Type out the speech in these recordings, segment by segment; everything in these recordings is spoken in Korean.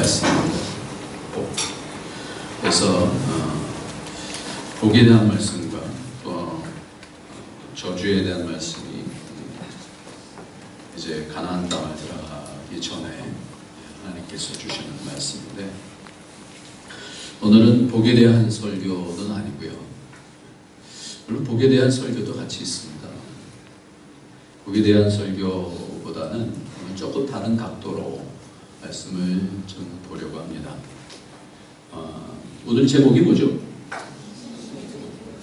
말씀입니다. 그래서 복에 대한 말씀과 또 저주에 대한 말씀이 이제 가나안 땅을 들어가기 전에 하나님께서 주시는 말씀인데, 오늘은 복에 대한 설교는 아니고요. 물론 복에 대한 설교도 같이 있습니다. 복에 대한 설교보다는 조금 다른 각도로 말씀을 좀 보려고 합니다. 오늘 제목이 뭐죠?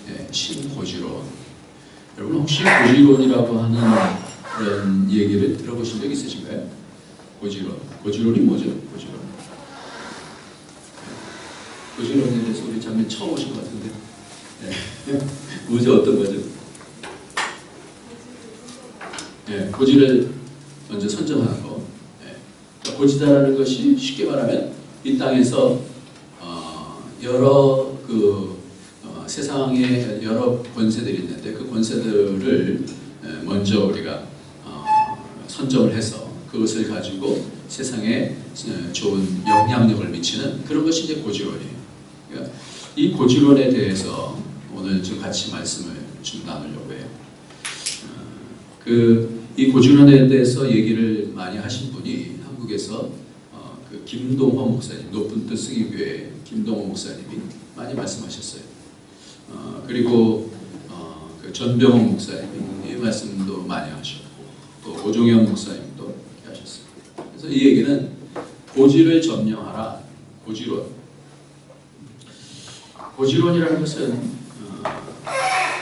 네, 신고지론. 여러분 혹시 고지론이라고 하는 그런 얘기를 들어보신 적 있으신가요? 고지론. 고지론이 뭐죠? 고지론. 고지론에 대해서 우리 잠깐 처음 오신 것 같은데. 네. 뭐죠? 어떤 거죠? 네, 고지를 먼저 선정하는 거. 네. 고지다라는 것이 쉽게 말하면 이 땅에서 여러 세상에 여러 권세들이 있는데 그 권세들을 먼저 우리가 선정을 해서 그것을 가지고 세상에 좋은 영향력을 미치는 그런 것이 이제 고지론이에요. 그러니까 이 고지론에 대해서 오늘 좀 같이 말씀을 좀 나누려고 해요. 이 고지론에 대해서 얘기를 많이 하신 분이 한국에서 그 김동호 목사님, 높은 뜻 승리교회 김동호 목사님이 많이 말씀하셨어요. 그리고 그 전병헌 목사님이 이 말씀도 많이 하셨고, 또 오종현 목사님도 이렇게 하셨어요. 그래서 이 얘기는 고지를 점령하라. 고지론. 고지론이라는 것은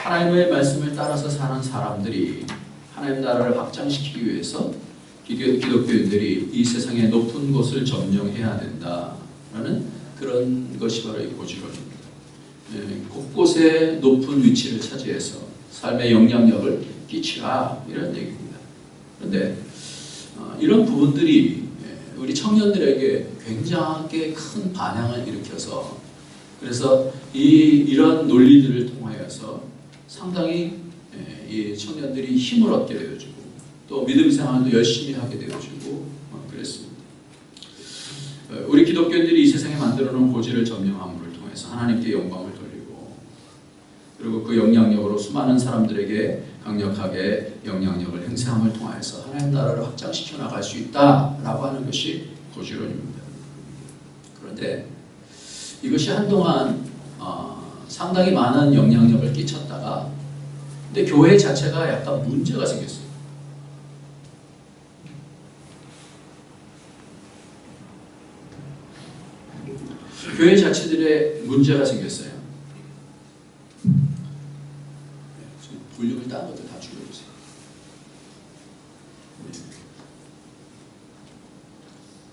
하나님의 말씀을 따라서 사는 사람들이 하나님 나라를 확장시키기 위해서 기독교인들이 이 세상의 높은 곳을 점령해야 된다라는 그런 것이 바로 이 고지론입니다. 곳곳에 높은 위치를 차지해서 삶의 영향력을 끼치라, 이런 얘기입니다. 그런데 이런 부분들이 우리 청년들에게 굉장히 큰 반향을 일으켜서, 그래서 이런 논리들을 통하여서 상당히 이 청년들이 힘을 얻게 되어주고 또 믿음 생활도 열심히 하게 되어주고 그랬습니다. 우리 기독교인들이 이 세상에 만들어 놓은 고지를 점령함을 통해서 하나님께 영광을 돌리고, 그리고 그 영향력으로 수많은 사람들에게 강력하게 영향력을 행사함을 통해서 하나님 나라를 확장시켜 나갈 수 있다라고 하는 것이 고지론입니다. 그런데 이것이 한동안 상당히 많은 영향력을 끼쳤다가, 근데 교회 자체가 약간 문제가 생겼어요. 교회 자체들의 문제가 생겼어요. 볼륨을 다른 것들 다 줄여주세요.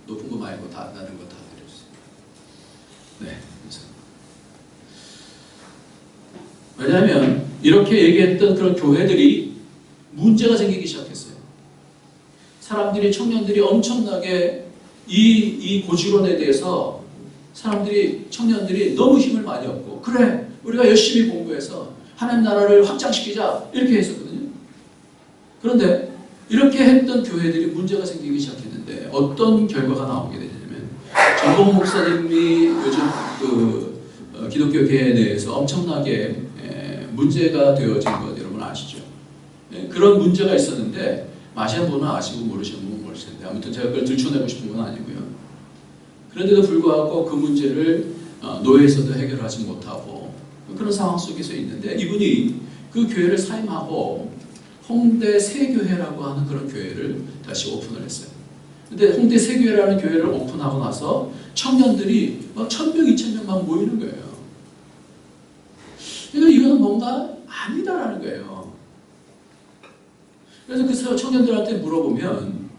높은 거 말고 다른 거 다 내려주세요. 네. 왜냐하면 이렇게 얘기했던 그런 교회들이 문제가 생기기 시작했어요. 사람들이, 청년들이 엄청나게 이 고지론에 대해서 청년들이 너무 힘을 많이 얻고, 그래, 우리가 열심히 공부해서 하나님 나라를 확장시키자, 이렇게 했었거든요. 그런데 이렇게 했던 교회들이 문제가 생기기 시작했는데 어떤 결과가 나오게 되냐면, 전봉 목사님이 요즘 기독교계에 대해서 엄청나게 문제가 되어진 것 여러분 아시죠? 그런 문제가 있었는데 아시는 분은 아시고 모르시는 분은 모르실 텐데, 아무튼 제가 그걸 들춰내고 싶은 건 아니고요. 그런데도 불구하고 그 문제를 노예에서도 해결하지 못하고 그런 상황 속에서 있는데, 이분이 그 교회를 사임하고 홍대 새교회라고 하는 그런 교회를 다시 오픈을 했어요. 근데 홍대 새교회라는 교회를 오픈하고 나서 청년들이 막 1000명, 2000명 막 모이는 거예요. 그러니까 이거는 뭔가 아니다라는 거예요. 그래서 그 청년들한테 물어보면,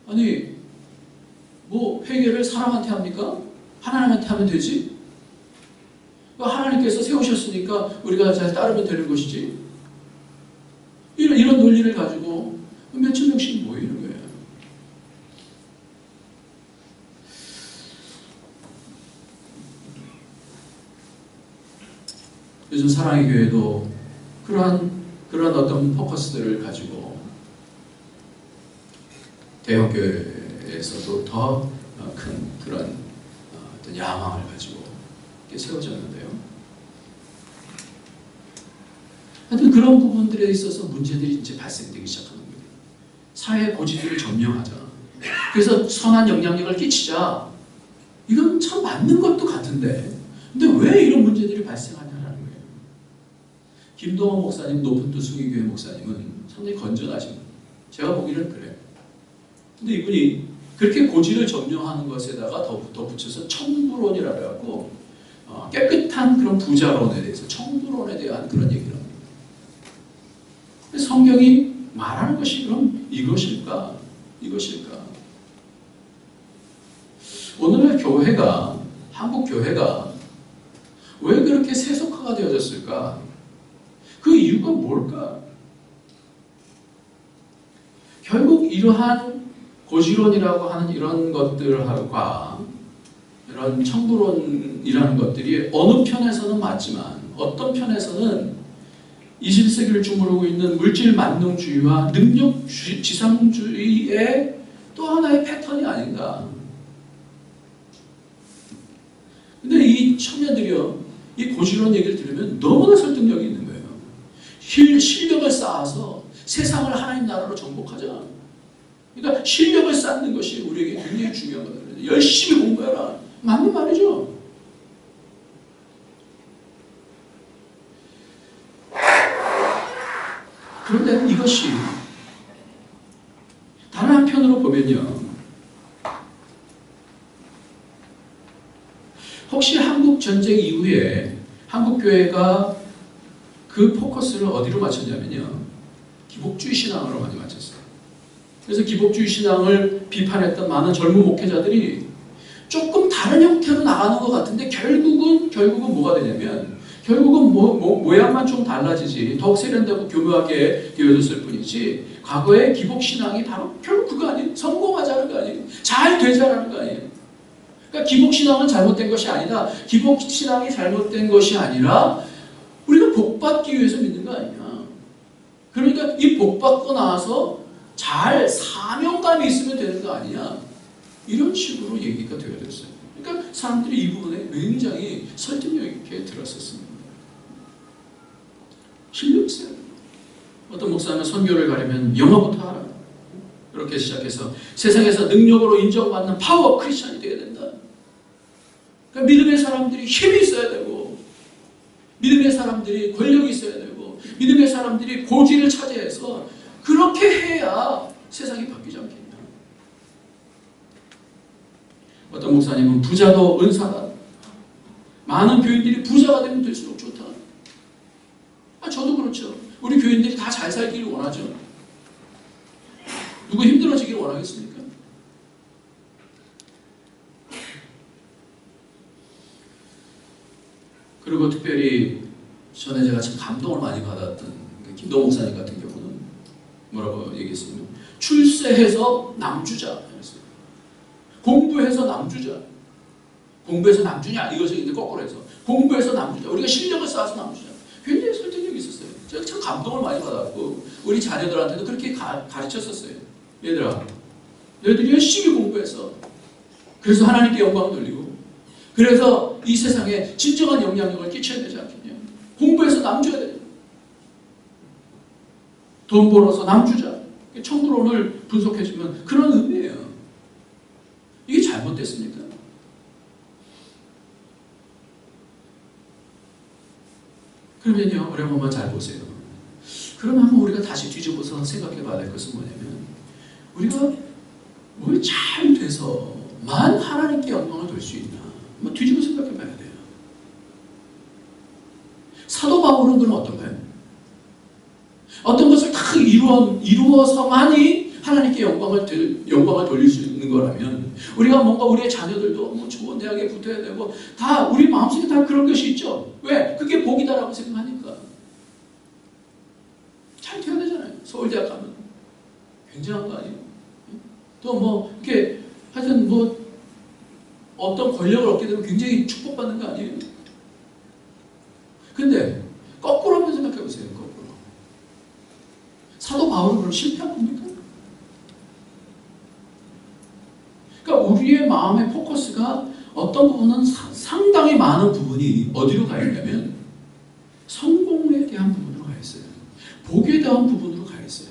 아니 뭐 회개를 사람한테 합니까? 하나님한테 하면 되지? 하나님께서 세우셨으니까 우리가 잘 따르면 되는 것이지. 이런 논리를 가지고 몇천 명씩 모이는 거예요. 요즘 사랑의 교회도 그러한 어떤 포커스들을 가지고 대형교회에서도 더 큰 그런 어떤 야망을 가지고 세워졌는데요. 하여튼 그런 부분들에 있어서 문제들이 이제 발생되기 시작하는 거예요. 사회 고지들을 점령하자. 그래서 선한 영향력을 끼치자. 이건 참 맞는 것도 같은데, 근데 왜 이런 문제들이 발생하냐라는 거예요. 김동원 목사님, 높은 뜻 숭의교회 목사님은 상당히 건전하신 거예요. 제가 보기에는 그래요. 근데 이분이 그렇게 고지를 점령하는 것에다가 덧붙여서 청부론이라고 해갖고 깨끗한 그런 부자론에 대해서 청부론에 대한 그런 얘기를 합니다. 성경이 말하는 것이 그럼 이것일까? 이것일까? 오늘날 교회가, 한국 교회가 왜 그렇게 세속화가 되어졌을까? 그 이유가 뭘까? 결국 이러한 고지론이라고 하는 이런 것들과 이런 청부론이라는 것들이 어느 편에서는 맞지만 어떤 편에서는 21세기를 주무르고 있는 물질 만능주의와 능력 지상주의의 또 하나의 패턴이 아닌가. 근데 이 청년들이요, 이 고지론 얘기를 들으면 너무나 설득력이 있는 거예요. 실력을 쌓아서 세상을 하나님 나라로 정복하자. 그러니까 실력을 쌓는 것이 우리에게 굉장히 중요한 거예요. 열심히 공부해라. 맞는 말이죠. 그런데 이것이 다른 한편으로 보면요, 혹시 한국 전쟁 이후에 한국 교회가 그 포커스를 어디로 맞췄냐면요, 기복주의 신앙으로 많이 맞췄어요. 그래서 기복주의 신앙을 비판했던 많은 젊은 목회자들이 조금 다른 형태로 나가는 것 같은데 결국은 뭐가 되냐면, 결국은 모양만 좀 달라지지 더욱 세련되고 교묘하게 되어졌을 뿐이지, 과거의 기복신앙이 바로 결국 그거 아니에요. 성공하자는 거 아니에요. 잘 되자라는 거 아니에요. 그러니까 기복신앙은 잘못된 것이 아니다. 기복신앙이 잘못된 것이 아니라 우리가 복받기 위해서 믿는 거 아니냐. 그러니까 이 복받고 나서 잘 사명감이 있으면 되는 거 아니냐. 이런 식으로 얘기가 되어졌어요. 그러니까 사람들이 이 부분에 굉장히 설득력 있게 들었었습니다. 실력 있어요. 어떤 목사는 선교를 가려면 영어부터 하라. 그렇게 시작해서 세상에서 능력으로 인정받는 파워 크리스천이 되어야 된다. 그러니까 믿음의 사람들이 힘이 있어야 되고, 믿음의 사람들이 권력이 있어야 되고, 믿음의 사람들이 고지를 차지해서 그렇게 해야 세상이 바뀌지 않겠냐. 어떤 목사님은 부자도 은사다. 많은 교인들이 부자가 되면 될수록 좋다. 저도 그렇죠. 우리 교인들이 다 잘 살기를 원하죠. 누구 힘들어지기를 원하겠습니까? 그리고 특별히 전에 제가 참 감동을 많이 받았던 김동 목사님 같은 경우는 뭐라고 얘기했으면, 출세해서 남주자. 공부해서 남주자. 공부해서 남주냐? 이것을 이제 거꾸로 해서 공부해서 남주자. 우리가 실력을 쌓아서 남주자. 굉장히 설득력이 있었어요. 제가 참 감동을 많이 받았고, 우리 자녀들한테도 그렇게 가르쳤었어요. 얘들아, 너희들이 열심히 공부해서, 그래서 하나님께 영광을 돌리고, 그래서 이 세상에 진정한 영향력을 끼쳐야 되지 않겠냐. 공부해서 남줘야 돼. 돈 벌어서 남주자. 청부론을 분석해주면 그런 의미예요. 이게 잘못됐습니까? 그러면요, 우리 한번 잘 보세요. 그럼 한번 우리가 다시 뒤집어서 생각해 봐야 될 것은 뭐냐면, 우리가 뭘 잘 돼서만 하나님께 영광을 돌 수 있나? 한번 뒤집어 생각해 봐야 돼요. 사도 바울은 그럼 어떤가요? 어떤 것을 다 이루어서만이 하나님께 영광을 돌릴 수 있는 거라면, 우리가 뭔가 우리의 자녀들도 뭐 좋은 대학에 붙어야 되고, 다 우리 마음속에 다 그런 것이 있죠. 왜? 그게 복이다라고 생각하니까. 잘 돼야 되잖아요. 서울대학 가면. 굉장한 거 아니에요? 또 뭐 이렇게 하여튼 뭐 어떤 권력을 얻게 되면 굉장히 축복받는 거 아니에요? 근데 거꾸로 한번 생각해 보세요. 거꾸로. 사도 바울은 그럼 실패한 겁니까? 그러니까 우리의 마음 마음의 포커스가 어떤 부분은 상당히 많은 부분이 어디로 가 있냐면 성공에 대한 부분으로 가 있어요. 복에 대한 부분으로 가 있어요.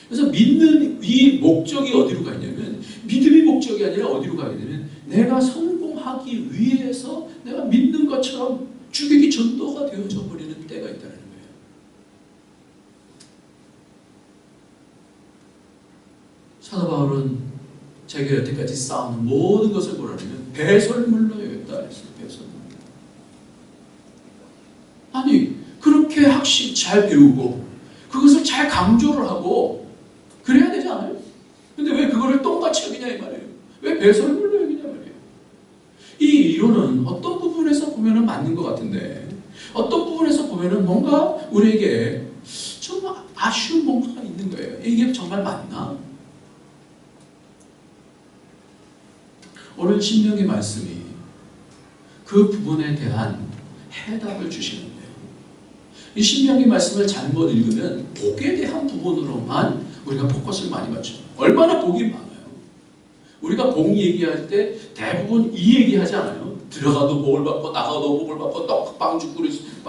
그래서 믿는 이 목적이 어디로 가 있냐면 믿음의 목적이 아니라 어디로 가게 되면 내가 성공하기 위해서 내가 믿는 것처럼 주객이 전도가 되어져 버리는 때가 있다는 거예요. 사도 바울은 자기가 여태까지 쌓은 모든 것을 뭐라냐면 배설물로 여겼다 했어요. 배설물. 아니 그렇게 학식 잘 배우고 그것을 잘 강조를 하고 그래야 되지 않아요? 근데 왜 그거를 똥같이 여기냐 이 말이에요. 왜 배설물로 여기냐 말이에요. 이 이론은 어떤 부분에서 보면은 맞는 것 같은데 어떤 부분에서 보면은 뭔가 우리에게 좀 아쉬운 뭔가가 있는 거예요. 이게 정말 맞나? 오늘 신명기 말씀이 그 부분에 대한 해답을 주시는데요. 이 신명기 말씀을 잘못 읽으면 복에 대한 부분으로만 우리가 포커스를 많이 맞죠. 얼마나 복이 많아요. 우리가 복 얘기할 때 대부분 이 얘기하지 않아요. 들어가도 복을 받고 나가도 복을 받고 또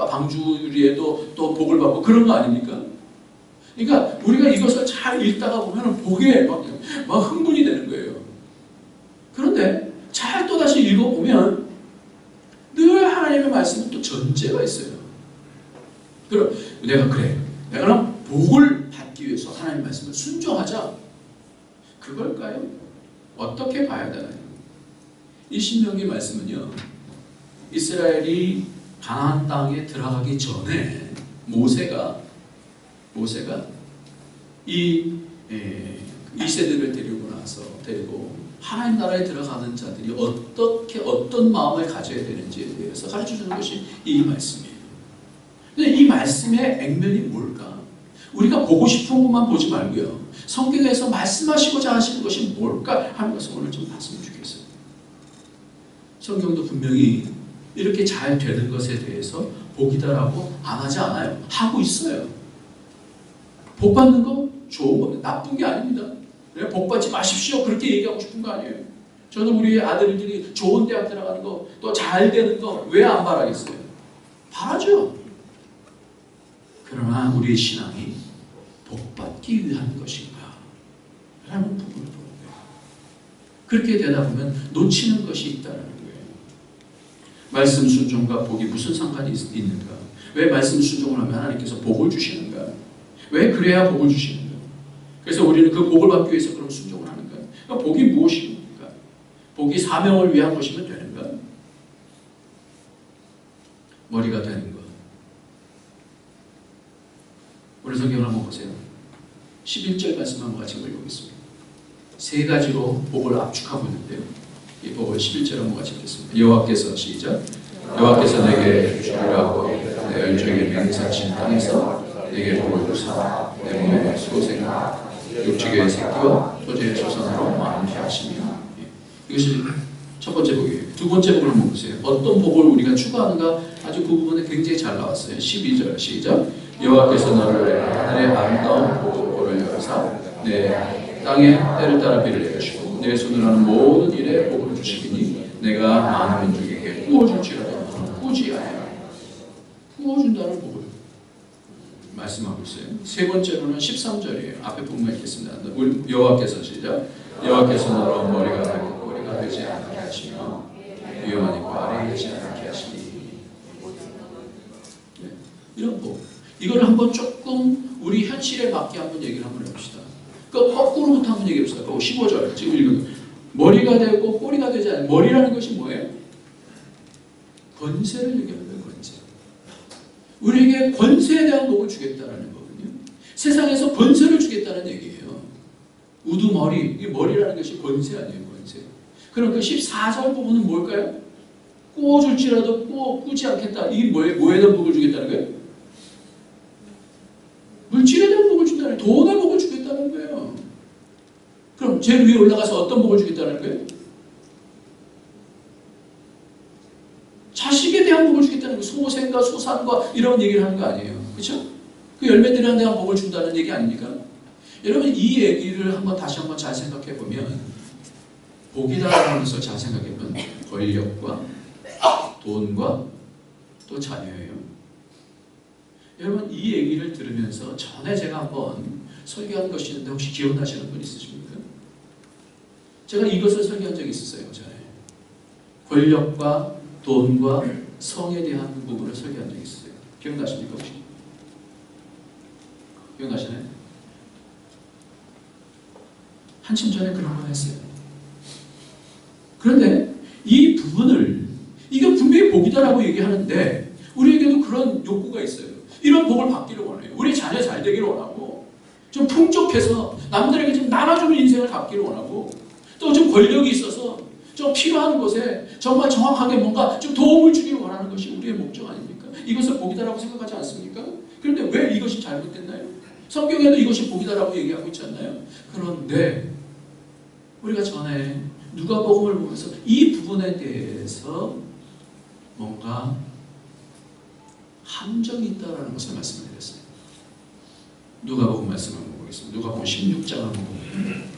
방주리에도 또 복을 받고 그런 거 아닙니까? 그러니까 우리가 이것을 잘 읽다가 보면 복에 막 흥분이 되는 거예요. 그런데 잘 또다시 읽어보면 늘 하나님의 말씀은 또 전제가 있어요. 그럼 내가 그럼 복을 받기 위해서 하나님의 말씀을 순종하자. 그걸까요? 어떻게 봐야 되나요? 이 신명기 말씀은요. 이스라엘이 가나안 땅에 들어가기 전에 모세가 이 세대를 데리고 하나님 나라에 들어가는 자들이 어떤 마음을 가져야 되는지에 대해서 가르쳐주는 것이 이 말씀이에요. 근데 이 말씀의 액면이 뭘까? 우리가 보고 싶은 것만 보지 말고요. 성경에서 말씀하시고자 하시는 것이 뭘까 하는 것을 오늘 좀 봤으면 좋겠어요. 성경도 분명히 이렇게 잘 되는 것에 대해서 복이다라고 안 하지 않아요. 하고 있어요. 복 받는 거 좋은 겁니다. 나쁜 게 아닙니다. 복 받지 마십시오. 그렇게 얘기하고 싶은 거 아니에요. 저는 우리 아들들이 좋은 대학 들어가는 거, 또 잘 되는 거 왜 안 바라겠어요? 바라죠. 그러나 우리의 신앙이 복 받기 위한 것인가? 라는 부분을 보는 거예요. 그렇게 되다 보면 놓치는 것이 있다는 거예요. 말씀 순종과 복이 무슨 상관이 있는가? 왜 말씀 순종을 하면 하나님께서 복을 주시는가? 왜 그래야 복을 주시는가? 그래서 우리는 그 복을 받기 위해서 그럼 순종을 하는가? 그러니까 복이 무엇입니까? 복이 사명을 위한 것이면 되는가? 머리가 되는 것. 오늘 성경을 한번 보세요. 11절 말씀 한번 같이 읽어보겠습니다. 세 가지로 복을 압축하고 있는데요. 이 복을 11절 한번 같이 읽겠습니다. 여호와께서 시작. 여호와께서 내게 주리라고 내 열정에 맹세하신 땅에서 내게 복을 주사 내 몸에 소생과 육축의 새끼와 토지의 소산으로 많게 하시며. 이것이 첫 번째 복이에요. 두 번째 복을 한번 보세요. 어떤 복을 우리가 추구하는가 아주 그 부분에 굉장히 잘 나왔어요. 12절 시작. 여호와께서 너를 하늘의 아름다운 복을 여사 내 땅에 때를 따라 비를 내리시고 내 손을 하는 모든 일에 복을 주시기니 내가 많은 민족에게 부어줄지라도 너는 꾸지 아니하라. 부어준다는 복을 말씀하고 있어요. 세 번째로는 13절이에요. 앞에 부분만 읽겠습니다. 여호와께서 시작. 여호와께서 너로 머리가 닳고 꼬리가 되지 않게 하시며 위험한 이과 아래에 되지 않게 하시니. 네. 이런 복. 이걸 한번 조금 우리 현실에 맞게 한번 얘기를 한번 해봅시다. 그 거꾸로부터 한번 얘기해봅시다. 15절 지금 읽은 머리가 되고 꼬리가 되지 않아요. 머리라는 것이 뭐예요? 권세를 얘기하는 거예요. 권세. 우리에게 권세에 대한 복을 주겠다라는 거거든요. 세상에서 권세를 주겠다는 얘기예요. 우두머리, 이 머리라는 것이 권세 아니에요. 권세. 그럼 그 14절 부분은 뭘까요? 꾸어줄지라도 꾸지 않겠다. 이게 뭐에 대한 복을 주겠다는 거예요? 물질에 대한 복을 준다는 거예요. 돈의 복을 주겠다는 거예요. 그럼 제일 위에 올라가서 어떤 복을 주겠다는 거예요? 자식에 대한 복을 주겠다는 거예요. 소생과 소산과 이런 얘기를 하는 거 아니에요. 그렇죠? 그 열매들에 대한 복을 준다는 얘기 아닙니까? 여러분 이 얘기를 다시 한번 잘 생각해 보면 복이다라는 것을 잘 생각해보면 권력과 돈과 또 자녀예요. 여러분 이 얘기를 들으면서 전에 제가 한번 설교한 것이 있는데 혹시 기억나시는 분 있으십니까? 제가 이것을 설교한 적이 있었어요. 전에 권력과 돈과 성에 대한 부분을 설교한 적이 있었어요. 기억나십니까 혹시? 기억나시나요? 한참 전에 그런 걸 했어요. 그런데 이 부분을 이게 분명히 복이다라고 얘기하는데 우리에게도 그런 욕구가 있어요. 이런 복을 받기를 원해요. 우리 자녀 잘 되기를 원하고 좀 풍족해서 남들에게 좀 나눠주는 인생을 갖기를 원하고 또 좀 권력이 있어서 좀 필요한 곳에 정말 정확하게 뭔가 좀 도움을 주기를 원하는 것이 우리의 목적 아닙니까? 이것을 복이다라고 생각하지 않습니까? 그런데 왜 이것이 잘못됐나요? 성경에도 이것이 복이다라고 얘기하고 있지 않나요? 그런데 우리가 전에 누가복음을 보면서 이 부분에 대해서 뭔가 함정이 있다라는 것을 말씀을 드렸어요. 누가복음 말씀을 한번 보겠습니다. 누가복음 16장을 한번 보겠습니다.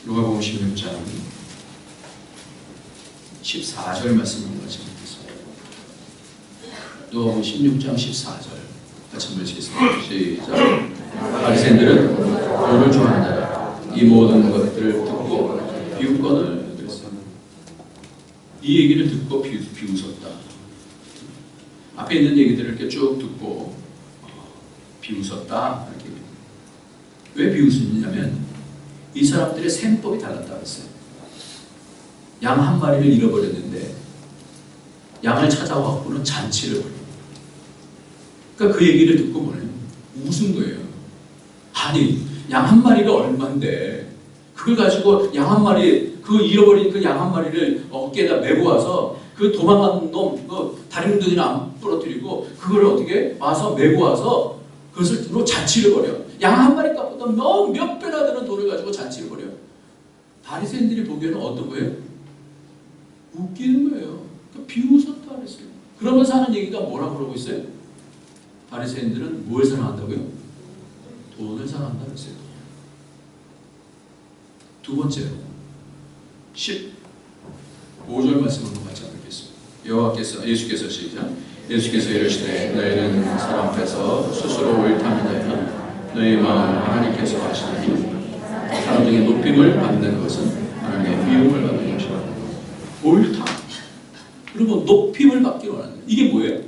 누가복음 16장 14절 말씀을 같이 보겠습니다. 누가복음 16장 14절 같이 읽겠습니다. 시작. 바리새인들은 돌을 좋아하는 자라 이 모든 것들을 듣고 비웃거늘 그랬습니다. 이 얘기를 듣고 비웃었다. 앞에 있는 얘기들을 이렇게 쭉 듣고 비웃었다. 이렇게. 왜 비웃었냐면 이 사람들의 셈법이 달랐다 그랬어요. 양 한 마리를 잃어버렸는데 양을 찾아와서는 잔치를 벌여. 그러니까 그 얘기를 듣고 뭐래요? 웃은 거예요. 아니, 양 한 마리가 얼만데 그걸 가지고 양 한 마리, 그 잃어버린 그 양 한 마리를 어깨에다 메고 와서 그 도망간 놈, 그 다른 돈이나 안 부러뜨리고 그걸 어떻게 와서 메고 와서 그것으로 잔치를 벌여. 양 한 마리 값보다 몇 배나 되는 돈을 가지고 잔치를 벌여. 바리새인들이 보기에는 어떤 거예요? 웃기는 거예요. 그러니까 비웃었다 그랬어요. 그러면서 하는 얘기가 뭐라고 그러고 있어요? 바리새인들은 뭘 사랑한다고요? 돈을 사랑한다 그랬어요. 두 번째로 15절 말씀을 같이 읽겠습니다. 예수께서 시작. 예수께서 이르시되 너희는 사람 앞에서 스스로 옳다면 너희 마음을 하나님께서 아시느니 사람 중에 높임을 받는 것은 하나님의 미움을 받는 것이라. 옳다. 그리고 높임을 받기로 하는 이게 뭐예요?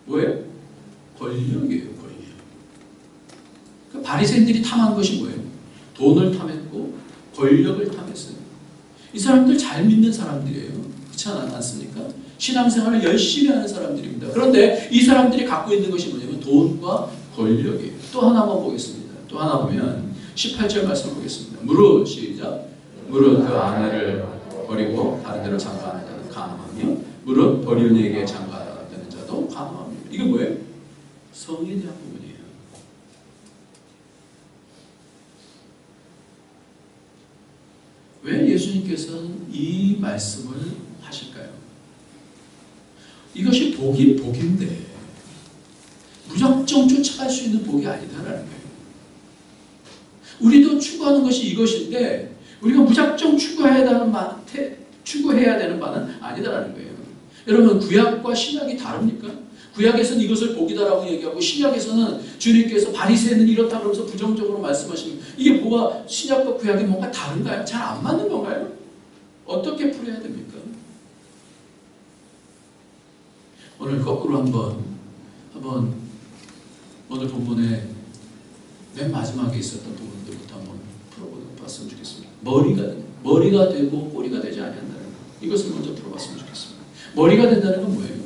뭐예요? 권력이에요. 권력. 그 바리새인들이 탐한 것이 뭐예요? 돈을 탐했고 권력을 탐했어요. 이 사람들 잘 믿는 사람들이에요. 그렇지 않습니까? 신앙생활을 열심히 하는 사람들입니다. 그런데 이 사람들이 갖고 있는 것이 뭐냐면 돈과 권력이에요. 또 하나만 보겠습니다. 또 하나 보면 18절 말씀을 보겠습니다. 무릇 시작. 무릇 그 아내를 버리고 다른 데로 장가하는 자는 가늠하며 무릇 버리는 이에게 장가되는 자도 가늠하며. 이게 뭐예요? 성에 대한 부분이에요. 왜 예수님께서는 이 말씀을 하실까요? 이것이 복인 복인데 무작정 쫓아갈 수 있는 복이 아니다라는 거예요. 우리도 추구하는 것이 이것인데 우리가 무작정 추구해야 되는 바는 아니다라는 거예요. 여러분 구약과 신약이 다릅니까? 구약에서는 이것을 복이다라고 얘기하고 신약에서는 주님께서 바리새인은 이렇다 그러면서 부정적으로 말씀하시는 이게 뭐가 신약과 구약이 뭔가 다른가요? 잘 안 맞는 건가요? 어떻게 풀어야 됩니까? 오늘 거꾸로 한번 오늘 본문에 맨 마지막에 있었던 부분들부터 한번 풀어봤으면 좋겠습니다. 머리가 되고 꼬리가 되지 아니한다는 것. 이것을 먼저 풀어봤으면 좋겠습니다. 머리가 된다는 건 뭐예요?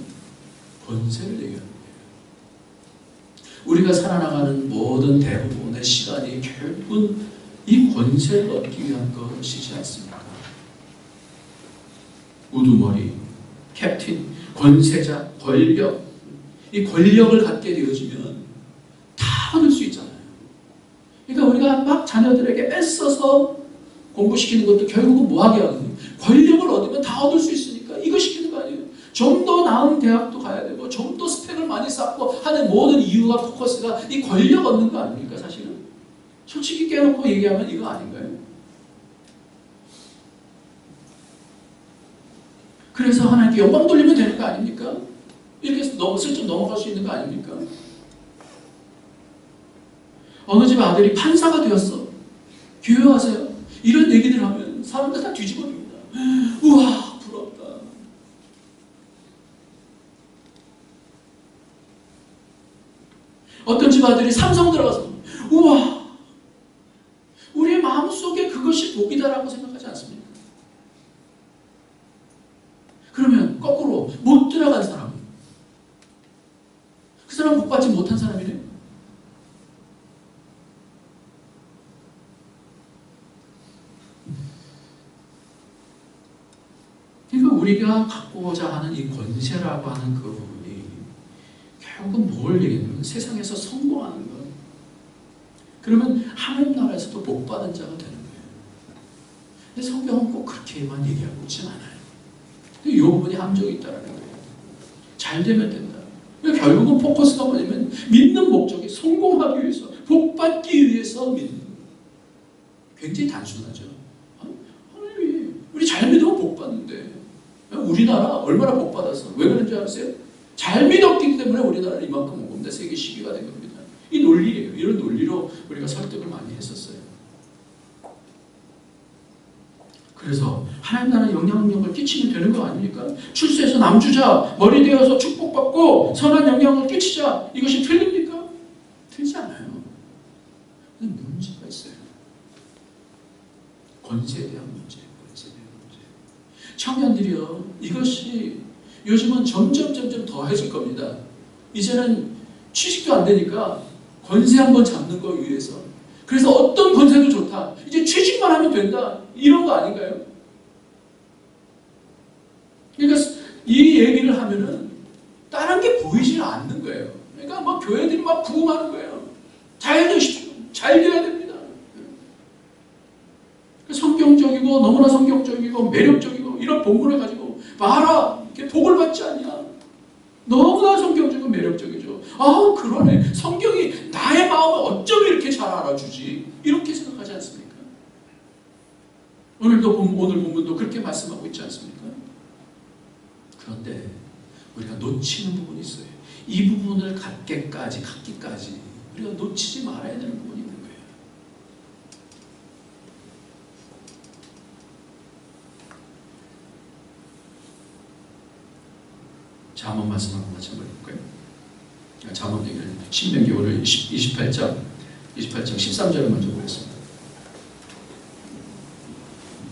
권세를 얘기하는 거예요. 우리가 살아나가는 모든 대부분의 시간이 결국은 이 권세를 얻기 위한 것이지 않습니까? 우두머리, 캡틴, 권세자, 권력. 이 권력을 갖게 되어지면 다 얻을 수 있잖아요. 그러니까 우리가 막 자녀들에게 애써서 공부시키는 것도 결국은 뭐하게 하거든요. 권력을 얻으면 다 얻을 수 있으니까 이거 시키는 거 아니에요. 좀 더 나은 대학도 가야 되고 좀 더 스펙을 많이 쌓고 하는 모든 이유가 포커스가 이 권력 얻는 거 아닙니까 사실은? 솔직히 깨놓고 얘기하면 이거 아닌가요? 그래서 하나님께 영광 돌리면 되는 거 아닙니까? 이렇게 슬쩍 넘어갈 수 있는 거 아닙니까? 어느 집 아들이 판사가 되었어. 교회 와세요. 이런 얘기들 하면 사람들 다 뒤집어집니다. 우와 부럽다. 어떤 집 아들이 삼성 들어가서 우와 우리의 마음속에 그것이 복이다라고 생각하지 않습니까? 그러면 거꾸로 못 들어간 사람 그 사람 복 받지 못한 사람이네요. 그러니까 우리가 갖고자 하는 이 권세라고 하는 그 부분이 결국은 뭘 얘기하냐면 세상에서 성공하는 것. 그러면 하나님 나라에서도 복 받은 자가 되는 거예요. 근데 성경은 꼭 그렇게만 얘기하고 있지는 않아요. 이 부분이 함정이 있다는 거예요. 잘 되면 된다. 그러니까 결국은 포커스가 뭐냐면 믿는 목적이 성공하기 위해서, 복 받기 위해서 믿는 거예요. 굉장히 단순하죠. 하나님이 우리 잘 믿으면 복 받는데 우리나라 얼마나 복 받았어? 왜 그런 줄 아세요? 잘 믿었기 때문에 우리나라는 이만큼 온 겁니다. 세계 10위가 된 겁니다. 이 논리예요. 이런 논리로 우리가 설득을 많이 했었어요. 그래서 하나님 나라에 영향력을 끼치면 되는 거 아닙니까? 출세해서 남주자, 머리 되어서 축복받고 선한 영향을 끼치자. 이것이 틀립니까? 틀리지 않아요. 근데 문제가 있어요. 권세에 대한 문제, 권세에 대한 문제. 청년들이요, 이것이 요즘은 점점 더 해질 겁니다. 이제는 취직도 안 되니까 권세 한번 잡는 거 위해서. 그래서 어떤 권세도 좋다. 이제 취직만 하면 된다. 이런 거 아닌가요? 그러니까 이 얘기를 하면은 다른 게 보이지 않는 거예요. 그러니까 막 교회들이 막 부흥하는 거예요. 잘 되십시오. 잘 돼야 됩니다. 성경적이고 너무나 성경적이고 매력적이고 이런 본문을 가지고 봐라. 이렇게 복을 받지 않냐. 너무나 성경적이고 매력적이죠. 아 그러네. 성경이 나의 마음을 어쩜 이렇게 잘 알아주지. 이렇게 생각하지 않습니까? 오늘 본문도 그렇게 말씀하고 있지 않습니까? 그런데 우리가 놓치는 부분이 있어요. 이 부분을 갖기까지 우리가 놓치지 말아야 되는 부분이 있는 거예요. 잠언 말씀하고 같이 한번 볼까요? 잠언 얘기를 신명기 오늘 28장 13절을 먼저 보겠습니다.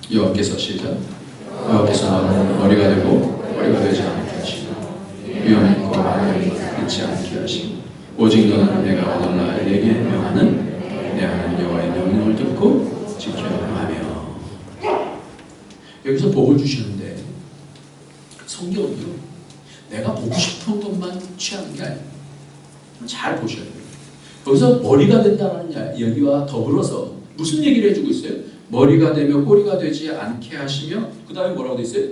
여호와께서 시작. 여호와께서 너는 머리가 되고 머리가 되지 않게 하시고 위엄 있고 말을 잃지 않게 하시고 오직 너는 내가 어느 날 내게 명하는 내 하나님 여호와의 명령을 듣고 지켜야 하며. 여기서 복을 주시는데 성경은요 내가 보고 싶은 것만 취하는 게 아니에요. 잘 보셔야 돼요. 여기서 머리가 된다는 이야기와 더불어서 무슨 얘기를 해주고 있어요? 머리가 되며 꼬리가 되지 않게 하시며 그 다음에 뭐라고 돼 있어요?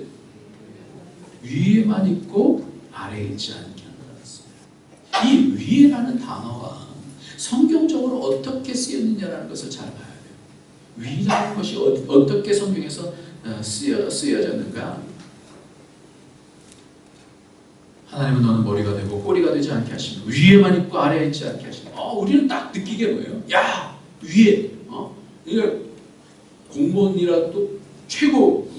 위에만 있고 아래에 있지 않게 한다. 이 위에라는 단어가 성경적으로 어떻게 쓰였느냐라는 것을 잘 봐야 돼요. 위라는 것이 어떻게 성경에서 쓰여졌는가? 하나님은 너는 머리가 되고 꼬리가 되지 않게 하시며 위에만 있고 아래에 있지 않게 하시며. 우리는 딱 느끼게 뭐예요? 야 위에 이게 공무원이라도 최고.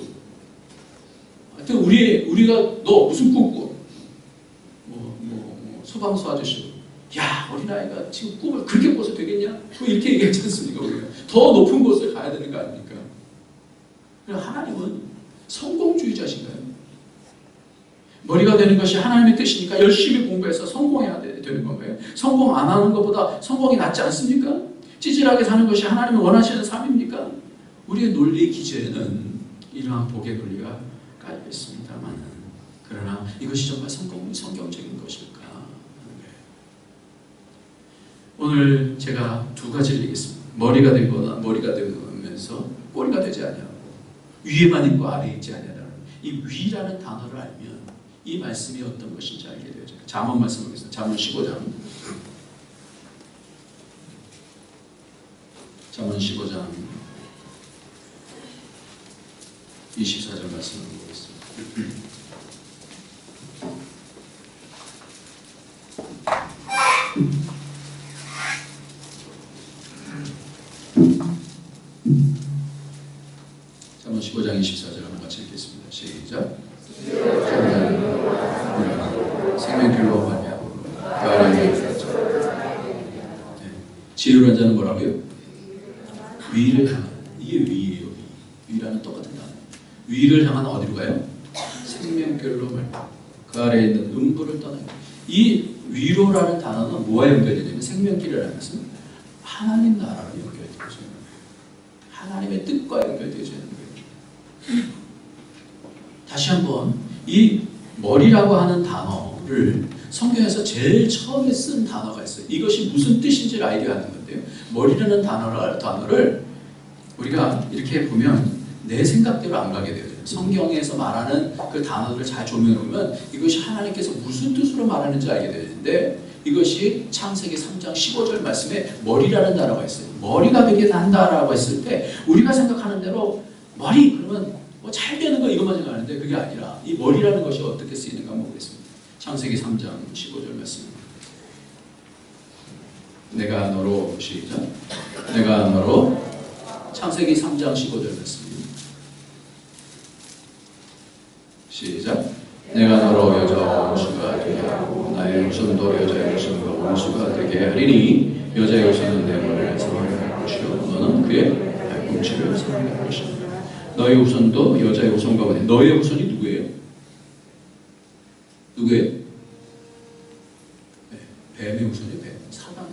하여튼 우리가 너 무슨 꿈 꿔? 소방서 아저씨. 야 어린아이가 지금 꿈을 그렇게 꿔서 되겠냐? 이렇게 얘기하지 않습니까? 우리가 더 높은 곳을 가야 되는 거 아닙니까? 하나님은 성공주의자신가요? 머리가 되는 것이 하나님의 뜻이니까 열심히 공부해서 성공해야 되는 건가요? 성공 안 하는 것보다 성공이 낫지 않습니까? 찌질하게 사는 것이 하나님이 원하시는 삶입니까? 우리의 논리 기제에는 이러한 복의 논리가 깔려 있습니다만, 그러나 이것이 정말 성경적인 것일까 하는 거예요. 오늘 제가 두 가지를 얘기했습니다. 머리가 되거나 머리가 되면서 꼬리가 되지 아니하고 위에만 있고 아래에 있지 아니하다는 이 위라는 단어를 알면 이 말씀이 어떤 것인지 알게 되어요. 잠언 말씀 보겠습니다. 잠언 15장. 잠언 15장 24절 말씀을 보겠습니다. 잠언 15장 24절 한번 같이 읽겠습니다. 시작. 생명길로 말미암아 그 아래 지혜로운 자는 뭐라고요? 위를 향한, 이게 위예요. 위라는 똑같은 단어. 위를 향한 어디로 가요? 생명길로 말미암아 그 아래에 있는 음부를 떠나요. 이 위로라는 단어는 뭐와 연결되냐면 생명길이라는 것은 하나님 나라로 연결되어져요. 하나님의 뜻과 연결되어져야 하는 거예요. 다시 한번 이 머리라고 하는 단어를 성경에서 제일 처음에 쓴 단어가 있어요. 이것이 무슨 뜻인지를 알게 하는 건데요. 머리라는 단어를 우리가 이렇게 보면 내 생각대로 안 가게 되어요. 성경에서 말하는 그 단어들을 잘 조명해 보면 이것이 하나님께서 무슨 뜻으로 말하는지 알게 되는데 이것이 창세기 3장 15절 말씀에 머리라는 단어가 있어요. 머리가 되게 한다라고 했을 때 우리가 생각하는 대로 머리 그러면 뭐 잘 되는 거 이것만 생각하는데 그게 아니라 이 머리라는 것이 어떻게 쓰이는가 한번 보겠습니다. 창세기 3장 15절 말씀입니다. 내가 너로 시작. 내가 너로 창세기 3장 15절 말씀입니다. 시작. 내가 너로 여자와 원수가 되게 하고 나의 후손도 여자의 후손과 원수가 되게 하리니 여자의 후손은 내 머리를 상하게 할 것이요 너는 그의 발꿈치를 상하게 할 것이다. 너의 후손도 여자의 후손과 원해. 너의 후손이 누구예요? 누구예요? 네, 뱀의 후손이 뱀. 사단을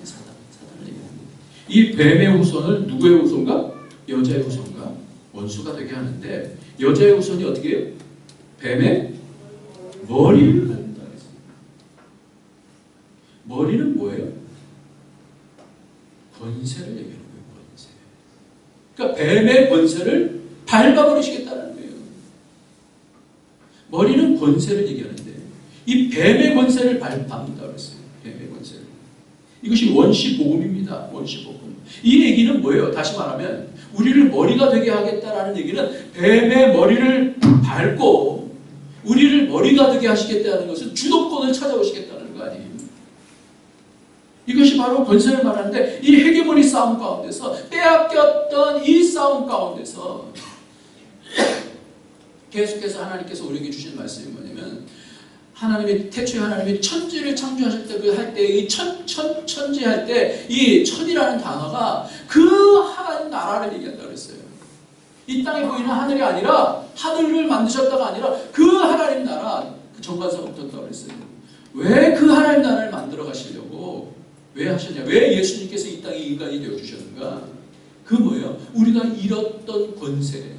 얘기합니다. 이 뱀의 후손을 누구의 후손과? 여자의 후손과 원수가 되게 하는데 여자의 후손이 어떻게 해요? 뱀의 머리를 밟는다 했습니다. 머리는 뭐예요? 권세를 얘기하는 거예요. 권세. 그러니까 뱀의 권세를 밟아버리시겠다는 거예요. 머리는 권세를 얘기하는데 이 뱀의 권세를 밟는다고 했어요. 뱀의 권세를. 이것이 원시복음입니다. 원시복음. 이 얘기는 뭐예요? 다시 말하면 우리를 머리가 되게 하겠다라는 얘기는 뱀의 머리를 밟고 우리를 머리가 되게 하시겠다는 것은 주도권을 찾아오시겠다는 거 아니에요. 이것이 바로 권세를 말하는데 이 헤게모니 싸움 가운데서 빼앗겼던 이 싸움 가운데서 계속해서 하나님께서 우리에게 주신 말씀이 뭐냐면 하나님이 태초에 하나님이 천지를 창조하실 때 그 할 때 이 천지할 때 이 천이라는 단어가 그 하나님 나라를 얘기한다고 그랬어요. 이 땅에 보이는 하늘이 아니라 하늘을 만드셨다가 아니라 그 하나님 나라 그 정관사부터다고 그랬어요. 왜 그 하나님 나라를 만들어 가시려고 왜 하셨냐? 왜 예수님께서 이 땅에 인간이 되어 주셨는가? 그 뭐예요? 우리가 잃었던 권세.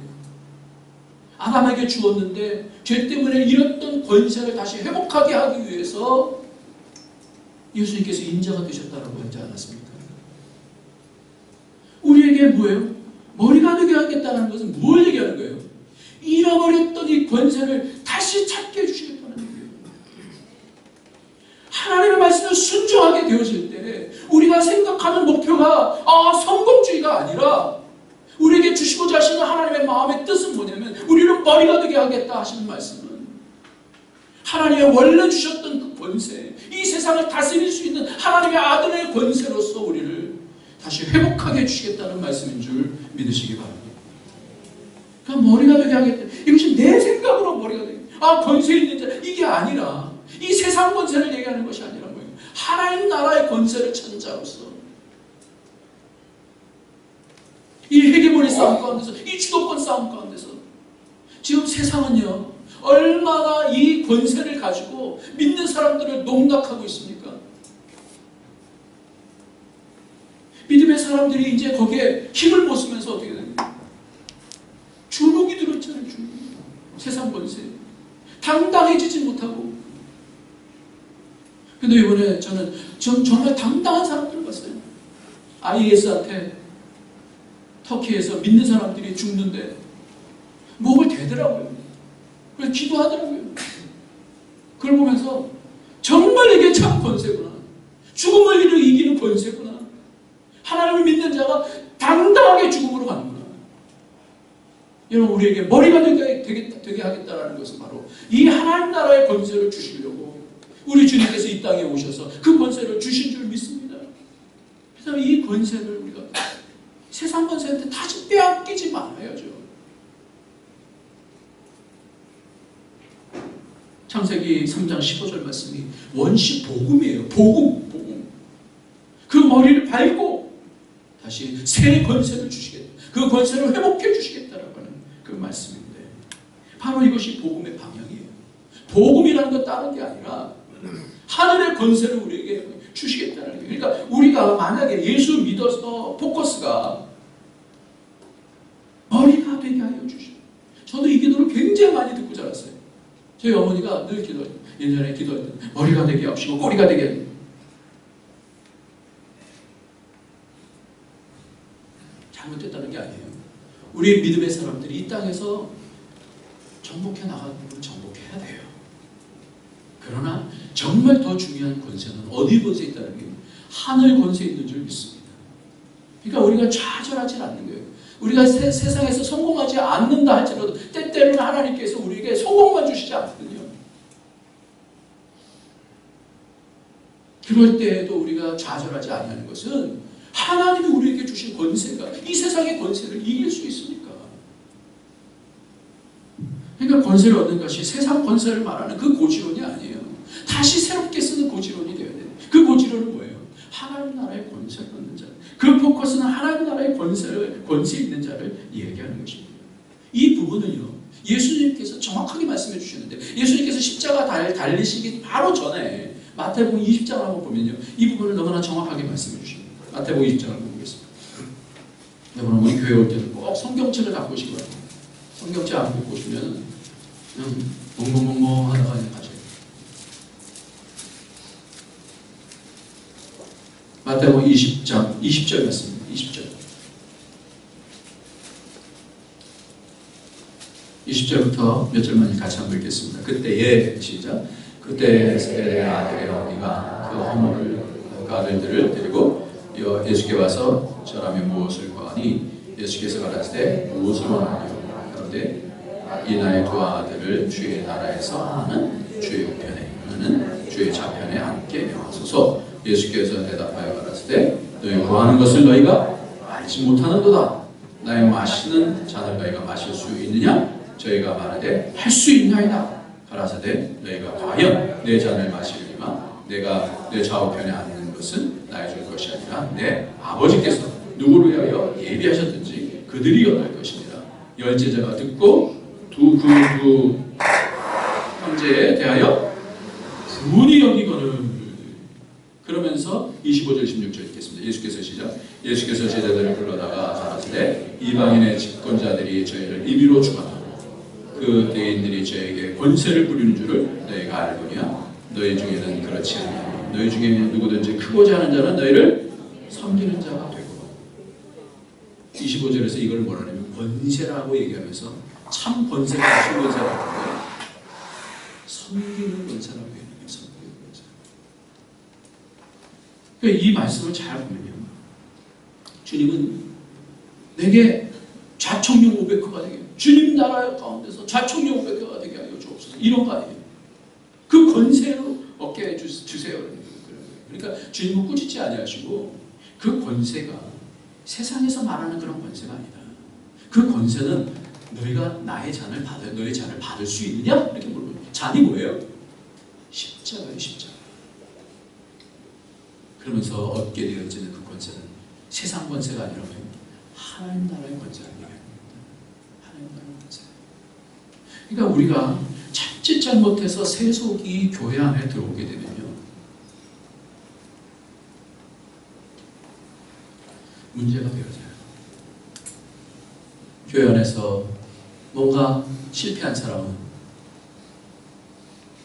아담에게 주었는데 죄 때문에 잃었던 권세를 다시 회복하게 하기 위해서 예수님께서 인자가 되셨다라고 하지 않았습니까? 우리에게 뭐예요? 머리가 되게 하겠다는 것은 뭘 얘기하는 거예요? 잃어버렸던 이 권세를 다시 찾게 해주시겠다는 거예요. 하나님의 말씀을 순종하게 되어질 때 우리가 생각하는 목표가 성공주의가 아니라 우리에게 주시고자 하시는 하나님의 마음의 뜻은 뭐냐면 우리를 머리가 되게 하겠다 하시는 말씀은 하나님의 원래 주셨던 그 권세, 이 세상을 다스릴 수 있는 하나님의 아들의 권세로서 우리를 다시 회복하게 해주시겠다는 말씀인 줄 믿으시기 바랍니다. 그러니까 머리가 되게 하겠다. 이것이 내 생각으로 머리가 되게 권세 있는 자 이게 아니라 이 세상 권세를 얘기하는 것이 아니라 뭐예요? 하나님 나라의 권세를 찾은 자로서 이 헤게모니 싸움 가운데서 이 주도권 싸움 가운데서 지금 세상은요 얼마나 이 권세를 가지고 믿는 사람들을 농락하고 있습니까? 믿음의 사람들이 이제 거기에 힘을 못 쓰면서 어떻게 됩니까? 주눅이 들었잖아요. 주눅. 세상 권세 당당해지지 못하고. 근데 이번에 저는 정말 당당한 사람들을 봤어요. IS한테 터키에서 믿는 사람들이 죽는데 목을 대더라고요. 그래서 기도하더라고요. 그걸 보면서 정말 이게 참 권세구나. 죽음을 이기는 권세구나. 하나님을 믿는 자가 당당하게 죽음으로 가는구나. 여러분, 우리에게 머리가 되게 하겠다는 것은 바로 이 하나님 나라의 권세를 주시려고 우리 주님께서 이 땅에 오셔서 그 권세를 주신 줄 믿습니다. 그래서 이 권세를 우리가 세상 권세한테 다시 빼앗기지 말아야죠. 창세기 3장 15절 말씀이 원시 복음이에요. 복음. 그 머리를 밟고 다시 새 권세를 주시겠다. 그 권세를 회복해 주시겠다라고 하는 그 말씀인데, 바로 이것이 복음의 방향이에요. 복음이라는 건 다른 게 아니라 하늘의 권세를 우리에게 주시겠다는 거예요. 그러니까 우리가 만약에 예수 믿어서 포커스가 머리가 되게 하여 주시오. 저도 이 기도를 굉장히 많이 듣고 자랐어요. 저희 어머니가 늘 예전에 기도할 때 머리가 되게 하시고 꼬리가 되게 하시고. 잘못됐다는 게 아니에요. 우리 믿음의 사람들이 이 땅에서 정복해 나가는 걸 정복해야 돼요. 그러나 정말 더 중요한 권세는 어디 권세 있다는 게 하늘 권세 있는 줄 믿습니다. 그러니까 우리가 좌절하지 않는 거예요. 우리가 세상에서 성공하지 않는다 할지라도 때때로는 하나님께서 우리에게 성공만 주시지 않거든요. 그럴 때에도 우리가 좌절하지 않는 것은 하나님이 우리에게 주신 권세가 이 세상의 권세를 이길 수 있으니까. 그러니까 권세를 얻는 것이 세상 권세를 말하는 그 고지론이 아니에요. 다시 새롭게 쓰는 고지론이 되어야 돼요. 그 고지론은 뭐예요? 하나님 나라의 권세를 얻는 자. 그 포커스는 하나님 나라의 권세 있는 자를 얘기하는 것입니다. 이 부분은요, 예수님께서 정확하게 말씀해 주시는데, 예수님께서 십자가 달리시기 바로 전에 마태복음 20장을 한번 보면요, 이 부분을 너무나 정확하게 말씀해 주십니다. 마태복음 20장을 보겠습니다. 여러분, 우리 교회 올 때는 꼭 성경책을 갖고 오시기 바랍니다. 성경책 안 갖고 오시면 그냥 멍멍멍멍 하다가 그냥 가셔요. 마태복음 20장 20절 말씀입니다. 20절. 20절부터 몇 절만 같이 한번 읽겠습니다. 그때에 시작. 그때 세례의 아들의 어머니가 그 허물을 그 아들들을 데리고 예수께 와서 저라면 무엇을 구하니? 예수께서 가라사대 무엇을 원하냐? 그런데 이 나의 두 아들을 주의 나라에서 하나는 주의 우편에 하나는 주의 좌편에 앉게 하소서. 예수께서 대답하여 가라사대 너희 구하는 것을 너희가 알지 못하는도다. 나의 마시는 잔을 너희가 마실 수 있느냐? 저희가 말하되 할 수 있나이다. 가라사대 너희가 과연 내 잔을 마시려니와 내가 내 좌우편에 앉는 것은 나의 줄 것이 아니라 내 아버지께서 누구를 위하여 예비하셨든지 그들이 얻을 것입니다. 열 제자가 듣고 두 형제에 대하여 분이 여기거늘. 그러면서 25절 16절 읽겠습니다. 예수께서 시작. 예수께서 제자들을 불러다가 가라사대 이방인의 집권자들이 저희를 임의로 주관하고 그 대인들이 저에게 권세를 부리는 줄을 너희가 알거니와 너희 중에는 그렇지 않냐. 너희 중에 누구든지 크고자 하는 자는 너희를 섬기는 자가 되고. 25절에서 이걸 뭐라냐면 권세라고 얘기하면서 참 권세가 무슨 권세라고 하는 섬기는 권세라고 얘기해요. 섬기는 권세. 그러니까 이 말씀을 잘 보면요, 주님은 내게 좌청룡 500호가 되게, 주님 나라 가운데서 좌청룡 500호가 되게 하여 주옵소서, 이런 거 아니에요. 그 권세로 얻게 주세요. 그러니까 주님은 꾸짖지 아니하시고 그 권세가 세상에서 말하는 그런 권세가 아니다. 그 권세는 너희가 나의 잔을 너의 잔을 받을 수 있느냐? 이렇게 물어보요. 잔이 뭐예요? 십자가예요, 십자가. 그러면서 얻게 되어지는 그 권세는 세상 권세가 아니라 하나님 나라의 권세가 아니라 하나님 나라의 권세. 그러니까 우리가 자칫 잘못해서 세속이 교회 안에 들어오게 되면요, 문제가 되어져요. 교회 안에서 뭔가 실패한 사람은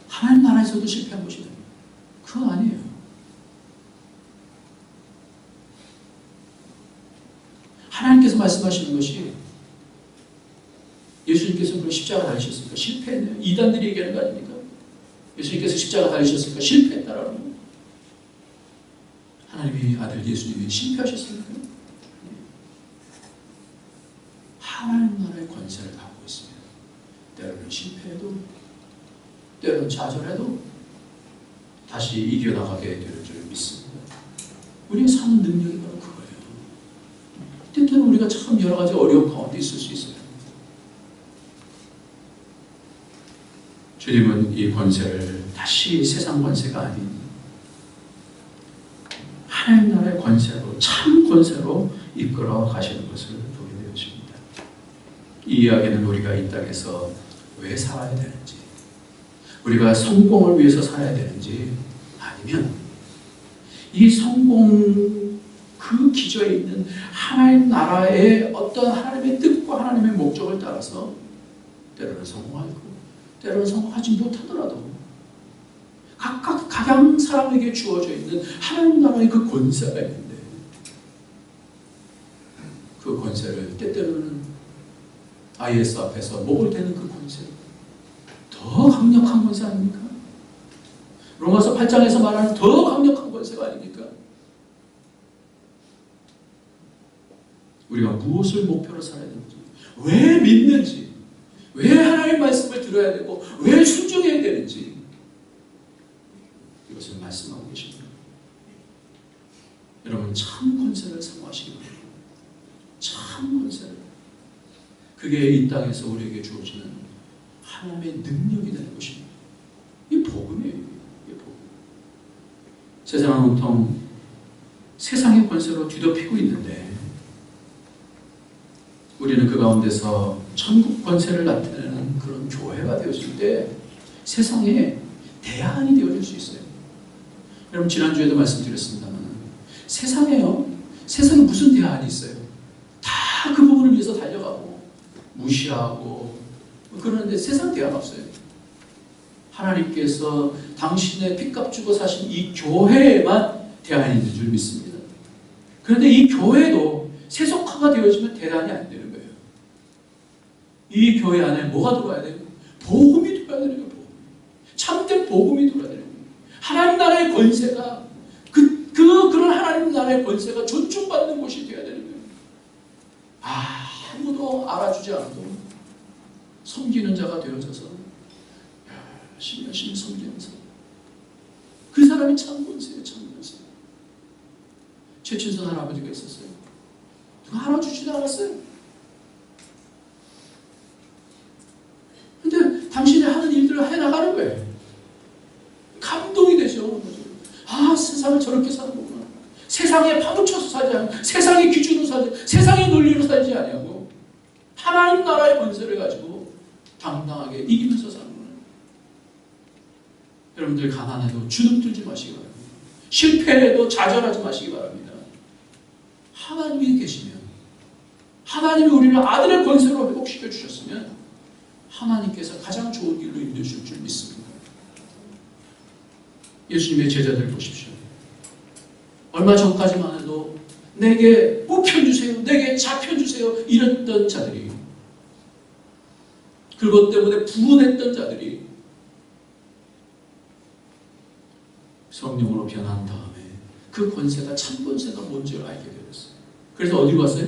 하나님 나라에서도 실패한 것이다. 그건 아니에요. 하나님께서 말씀하시는 것이, 예수님께서 그 십자가 달리셨으니까 실패했네요. 이단들이 얘기하는 거 아닙니까? 예수님께서 십자가 달리셨으니까 실패했다라는 거예요. 하나님의 아들 예수님이 실패하셨습니까? 하나님 나라의 권세를 갖고 있습니다. 때로는 실패해도, 때로는 좌절해도 다시 이겨나가게 될 줄 믿습니다. 우리의 사는 능력이 바로 그거예요. 때때로 우리가 참 여러 가지 어려운 가운데 있을 수 있어요. 주님은 이 권세를 다시 세상 권세가 아닌 하나님 나라의 권세로, 참 권세로 이끌어 가시는 것을 보게 되어집니다. 이 이야기는 우리가 이 땅에서 왜 살아야 되는지, 우리가 성공을 위해서 살아야 되는지, 아니면 이 성공 그 기저에 있는 하나님 나라의 어떤 하나님의 뜻과 하나님의 목적을 따라서 때로는 성공하고 때로는 성공하지 못하더라도 각각 가장 사람에게 주어져 있는 하나님 나라의 그 권세가 있는데, 그 권세를 때때로는 IS 앞에서 목을 대는 그 권세, 더 강력한 권세 아닙니까? 로마서 8장에서 말하는 더 강력한 권세가 아닙니까? 우리가 무엇을 목표로 살아야 되는지, 왜 믿는지, 왜 하나님의 말씀을 들어야 되고 왜 순종해야 되는지, 이것을 말씀하고 계십니다. 여러분, 참 권세를 사모하시기 바랍니다. 참 권세를. 그게 이 땅에서 우리에게 주어지는 하나님의 능력이 되는 것입니다. 이 복음이에요. 이 복음. 세상은 온통 세상의 권세로 뒤덮이고 있는데, 우리는 그 가운데서 천국 권세를 나타내는 그런 교회가 되어질 때 세상에 대안이 되어질 수 있어요. 여러분, 지난주에도 말씀드렸습니다만 세상에 무슨 대안이 있어요? 다 그 부분을 위해서 달려가고 무시하고 그러는데 세상 대안 없어요. 하나님께서 당신의 핏값 주고 사신 이 교회에만 대안이 있는 줄 믿습니다. 그런데 이 교회도 세속화가 되어지면 대안이 안 되는 거예요. 이 교회 안에 뭐가 들어와야 돼요? 복음이 들어와야 되는 거예요. 참된 복음이 들어와야 되는 거예요. 하나님 나라의 권세가 그런 하나님 나라의 권세가 존중받는 곳이 되어야 되는 거예요. 아무도 알아주지 않아도 섬기는 자가 되어져서 열심히 섬기면서 그 사람이 참 권세예요. 참 권세. 최춘선 할아버지가 있었어요. 누가 알아주지도 않았어요. 근데 당신이 하는 일들을 해나가는 거예요. 감동이 되죠. 세상을 저렇게 사는 거구나. 세상에 파묻혀서 살지 않고, 세상의 기준으로 살지, 세상의 논리로 살지 아니하고 하나님 나라의 권세를 가지고 당당하게 이기면서 사는 거예요. 여러분들 가난해도 주눅들지 마시기 바랍니다. 실패해도 좌절하지 마시기 바랍니다. 하나님이 계시면, 하나님이 우리를 아들의 권세로 회복시켜 주셨으면 하나님께서 가장 좋은 길로 인도해줄 줄 믿습니다. 예수님의 제자들 보십시오. 얼마 전까지만 해도 내게 뽑혀주세요, 내게 잡혀주세요 이랬던 자들이, 그것 때문에 분했던 자들이 성령으로 변한 다음에 그 권세가 참 권세가 뭔지를 알게 되었어요. 그래서 어디로 갔어요?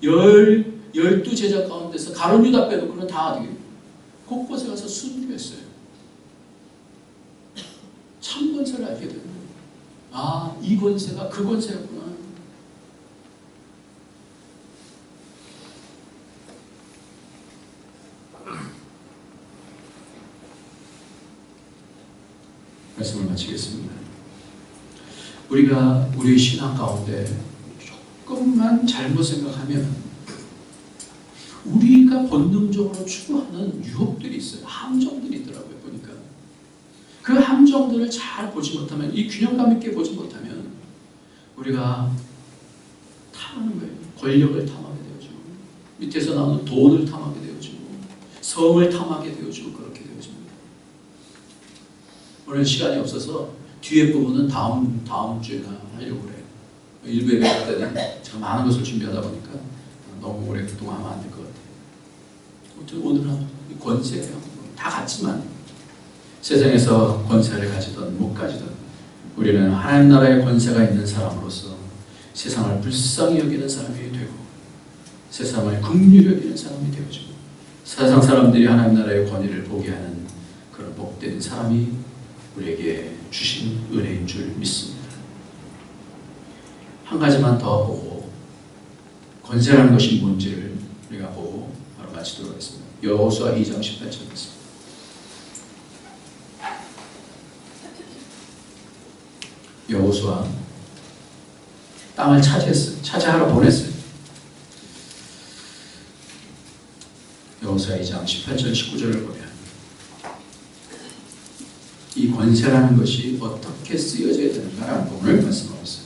12제자 가운데서 가룟 유다 빼놓고는 다 어디 곳곳에 가서 순교했어요. 참 권세를 알게 되는 거예요. 이 권세가 그 권세였구나. 말씀을 마치겠습니다. 우리가 우리 신앙 가운데 조금만 잘못 생각하면 우리가 본능적으로 추구하는 유혹들이 있어요. 함정들이 있더라고요. 보니까 그 함정들을 잘 보지 못하면, 이 균형감 있게 보지 못하면 우리가 탐하는 거예요. 권력을 탐하게 되어지고, 밑에서 나오는 돈을 탐하게 되어지고, 성을 탐하게 되어지고, 그렇게 되어집니다. 오늘 시간이 없어서 뒤에 부분은 다음 주에나 하려고 그래요. 일부 예배 때는 제가 많은 것을 준비하다 보니까 너무 오래 그동안 하면 안 될 것 같아요. 아무튼 오늘은 권세예요. 다 같지만 세상에서 권세를 가지든 못 가지든 우리는 하나님 나라의 권세가 있는 사람으로서 세상을 불쌍히 여기는 사람이 되고 세상을 긍휼히 여기는 사람이 되어지고 세상 사람들이 하나님 나라의 권위를 보게 하는 그런 복된 사람이 우리에게 주신 은혜인 줄 믿습니다. 한 가지만 더 보고 권세라는 것이 뭔지를 우리가 보고 바로 마치도록 하겠습니다. 여호수아 2장 18절입니다. 여호수아 땅을 차지했어요. 차지하러 보냈어요. 여호수아 2장 18절 19절을 보면 이 권세라는 것이 어떻게 쓰여져야 되는가라는 부분을 말씀하고 있어요.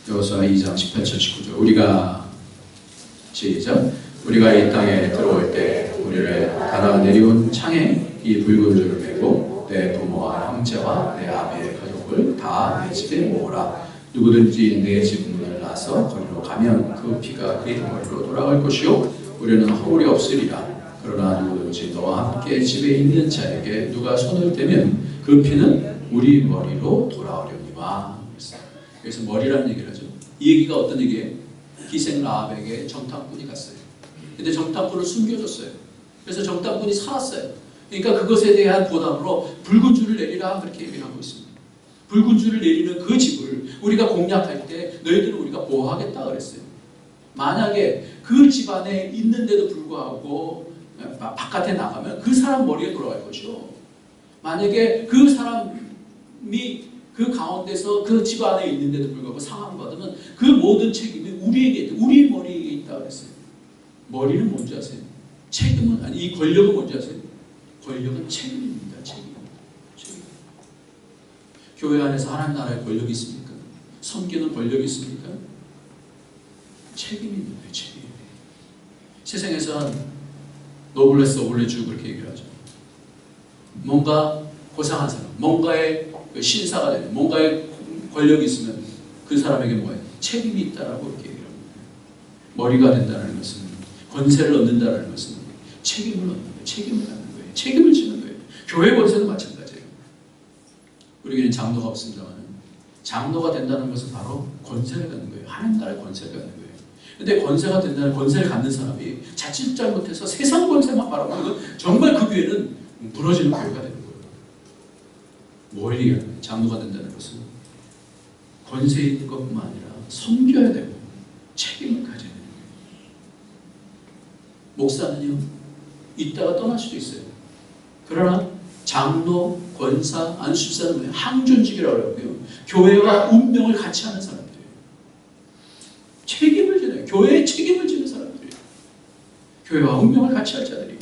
여호수아 2장 18절 19절 우리가 시작 우리가 이 땅에 들어올 때 우리를 달아 내려온 창에 이 붉은 줄을 메고 내 부모와 형제와 내 아비의 가족을 다 내 집에 모으라. 누구든지 내 집 문을 나서 거기로 가면 그 피가 그의 머리로 돌아갈 것이요 우리는 허물이 없으리라. 그러나 누구든지 너와 함께 집에 있는 자에게 누가 손을 대면 그 피는 우리 머리로 돌아오려니와. 그래서 머리라는 얘기를 하죠. 이 얘기가 어떤 얘기예요? 기생 라합에게 정탐꾼이 갔어요. 근데 정탐꾼을 숨겨줬어요. 그래서 정탐꾼이 살았어요. 그러니까 그것에 대한 보답으로 붉은 줄을 내리라 그렇게 얘기를 하고 있습니다. 붉은 줄을 내리는 그 집을 우리가 공략할 때 너희들은 우리가 보호하겠다 그랬어요. 만약에 그 집안에 있는데도 불구하고 바깥에 나가면 그 사람 머리에 돌아갈 것이요. 만약에 그 사람이 그 가운데서 그 집안에 있는데도 불구하고 상함 받으면 그 모든 책임이 우리에게 우리 머리에 있다 그랬어요. 머리는 뭔지 아세요? 책임은 아니 이 권력은 뭔지 아세요? 권력은 책임입니다. 책임. 교회 안에서 하나님 나라의 권력이 있습니까? 섬기는 권력이 있습니까? 책임이 있는 거예요. 책임. 세상에서는 노블레스 오블레주 그렇게 얘기를 하죠. 뭔가 고상한 사람, 뭔가의 신사가 되면, 뭔가의 권력이 있으면 그 사람에게 뭐예요? 책임이 있다라고 이렇게 얘기를 합니다. 머리가 된다는 것은 권세를 얻는다는 것은 책임을 얻는 거예요. 책임을 갖는 거예요. 책임을 지는 거예요. 교회 권세도 마찬가지예요. 우리에게는 장로가 없습니다만 장로가 된다는 것은 바로 권세를 갖는 거예요. 하나님 나라의 권세를 갖는 거예요. 근데 권세가 된다는 권세를 갖는 사람이 자칫 잘못해서 세상 권세만 바라보면 정말 그 교회는 무너지는 교회가 되는 거예요. 뭘 얘기하는 장로가 된다는 것은 권세 있는 것뿐만 아니라 섬겨야 되고 책임을 가져야 되는 거예요. 목사는요 있다가 떠날 수도 있어요. 그러나 장로, 권사, 안수사는 뭐예요? 항존직이라고 하고요. 교회와 운명을 같이 하는 사람들이에요. 책임을 지는 교회의 책임을 지는 사람들이에요. 교회와 운명을 같이 할 자들이에요.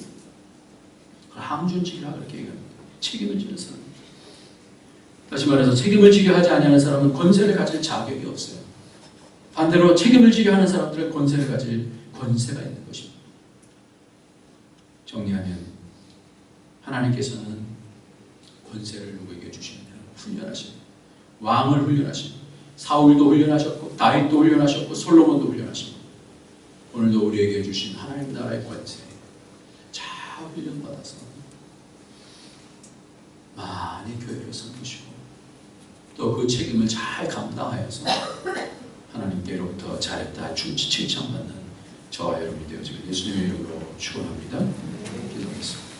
항존직이라고 그렇게 얘기합니다. 책임을 지는 사람. 다시 말해서 책임을 지게 하지 아니하는 사람은 권세를 가질 자격이 없어요. 반대로 책임을 지게 하는 사람들은 권세를 가질 권세가 있는 것입니다. 정리하면 하나님께서는 권세를 누구에게 주시느냐 훈련하십니다. 왕을 훈련하십니다. 사울도 훈련하셨고 다윗도 훈련하셨고 솔로몬도 훈련하십니다. 오늘도 우리에게 주신 하나님 나라의 권세 잘 훈련받아서 많이 교회를 섬기시고 또 그 책임을 잘 감당하여서 하나님께로부터 잘했다 칭찬받는 저와 여러분이 되어지길 예수님의 이름으로 축원합니다. 기도하겠습니다.